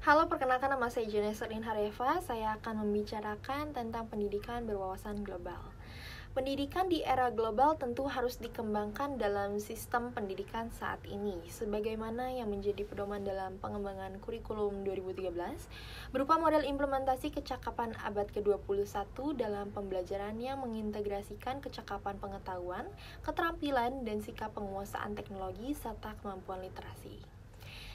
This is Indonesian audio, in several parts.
Halo, perkenalkan nama saya Juneserlin Hareva. Saya akan membicarakan tentang pendidikan berwawasan global. Pendidikan di era global tentu harus dikembangkan dalam sistem pendidikan saat ini, sebagaimana yang menjadi pedoman dalam pengembangan kurikulum 2013, berupa model implementasi kecakapan abad ke-21 dalam pembelajaran yang mengintegrasikan kecakapan pengetahuan, keterampilan, dan sikap penguasaan teknologi, serta kemampuan literasi.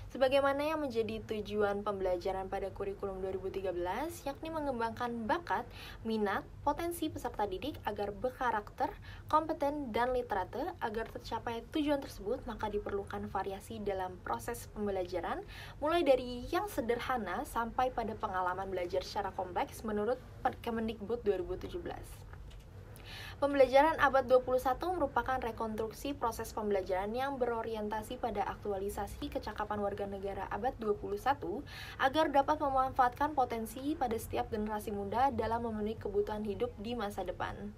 Sebagaimana yang menjadi tujuan pembelajaran pada kurikulum 2013, yakni mengembangkan bakat, minat, potensi peserta didik agar berkarakter, kompeten, dan literate. Agar tercapai tujuan tersebut, maka diperlukan variasi dalam proses pembelajaran, mulai dari yang sederhana sampai pada pengalaman belajar secara kompleks menurut Kemendikbud 2017. Pembelajaran abad 21 merupakan rekonstruksi proses pembelajaran yang berorientasi pada aktualisasi kecakapan warga negara abad 21 agar dapat memanfaatkan potensi pada setiap generasi muda dalam memenuhi kebutuhan hidup di masa depan.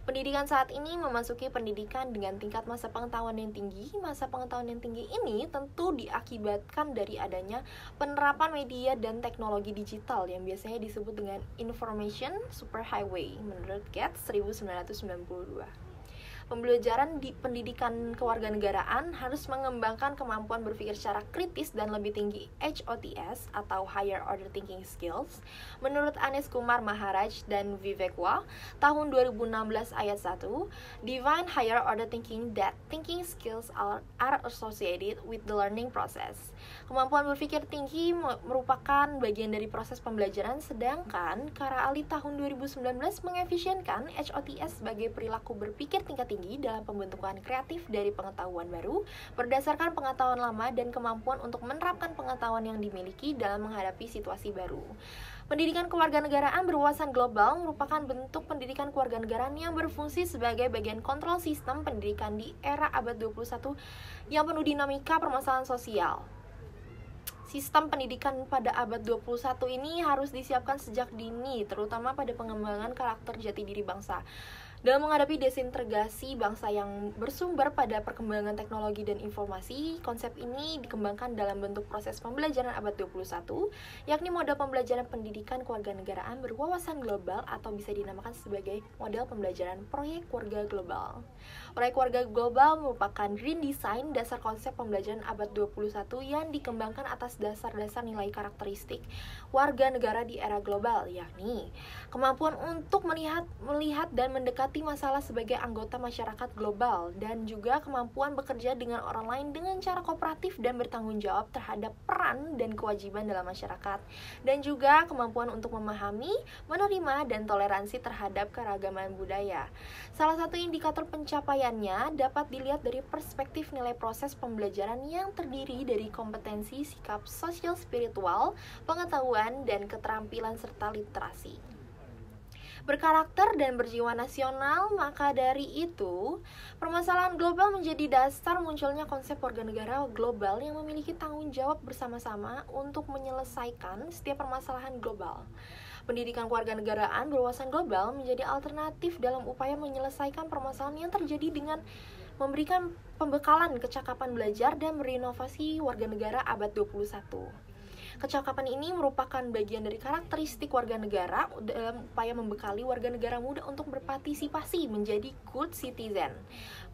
Pendidikan saat ini memasuki pendidikan dengan tingkat masa pengetahuan yang tinggi. Masa pengetahuan yang tinggi ini tentu diakibatkan dari adanya penerapan media dan teknologi digital yang biasanya disebut dengan Information Superhighway menurut Gates 1992. Pembelajaran di pendidikan kewarganegaraan harus mengembangkan kemampuan berpikir secara kritis dan lebih tinggi HOTS atau Higher Order Thinking Skills. Menurut Anish Kumar Maharaj dan Vivek Wah, tahun 2016 ayat 1, define higher order thinking that thinking skills are associated with the learning process. Kemampuan berpikir tinggi merupakan bagian dari proses pembelajaran, sedangkan Kara Ali tahun 2019 mengefisienkan HOTS sebagai perilaku berpikir tingkat tinggi dalam pembentukan kreatif dari pengetahuan baru berdasarkan pengetahuan lama dan kemampuan untuk menerapkan pengetahuan yang dimiliki dalam menghadapi situasi baru. Pendidikan kewarganegaraan berwawasan global merupakan bentuk pendidikan kewarganegaraan yang berfungsi sebagai bagian kontrol sistem pendidikan di era abad 21 yang penuh dinamika permasalahan sosial. Sistem pendidikan pada abad 21 ini harus disiapkan sejak dini, terutama pada pengembangan karakter jati diri bangsa. Dalam menghadapi desintegrasi bangsa yang bersumber pada perkembangan teknologi dan informasi, konsep ini dikembangkan dalam bentuk proses pembelajaran abad 21, yakni model pembelajaran pendidikan kewarganegaraan berwawasan global atau bisa dinamakan sebagai model pembelajaran proyek warga global. Proyek warga global merupakan green design dasar konsep pembelajaran abad 21 yang dikembangkan atas dasar-dasar nilai karakteristik warga negara di era global, yakni kemampuan untuk melihat dan mendekati masalah sebagai anggota masyarakat global, dan juga kemampuan bekerja dengan orang lain dengan cara kooperatif dan bertanggung jawab terhadap peran dan kewajiban dalam masyarakat, dan juga kemampuan untuk memahami, menerima, dan toleransi terhadap keragaman budaya. Salah satu indikator pencapaiannya dapat dilihat dari perspektif nilai proses pembelajaran yang terdiri dari kompetensi, sikap sosial spiritual, pengetahuan, dan keterampilan serta literasi. Berkarakter dan berjiwa nasional, maka dari itu, permasalahan global menjadi dasar munculnya konsep warga negara global yang memiliki tanggung jawab bersama-sama untuk menyelesaikan setiap permasalahan global. Pendidikan kewarganegaraan berwawasan global menjadi alternatif dalam upaya menyelesaikan permasalahan yang terjadi dengan memberikan pembekalan kecakapan belajar dan berinovasi warga negara abad 21. Kecakapan ini merupakan bagian dari karakteristik warga negara dalam upaya membekali warga negara muda untuk berpartisipasi menjadi good citizen.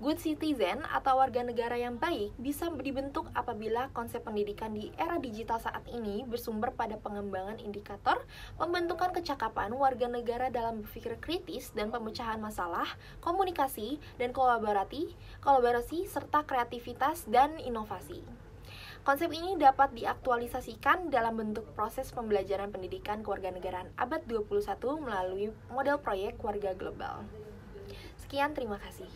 Good citizen atau warga negara yang baik bisa dibentuk apabila konsep pendidikan di era digital saat ini bersumber pada pengembangan indikator, pembentukan kecakapan warga negara dalam berpikir kritis dan pemecahan masalah, komunikasi, dan kolaborasi serta kreativitas dan inovasi. Konsep ini dapat diaktualisasikan dalam bentuk proses pembelajaran pendidikan kewarganegaraan abad 21 melalui model proyek warga global. Sekian, terima kasih.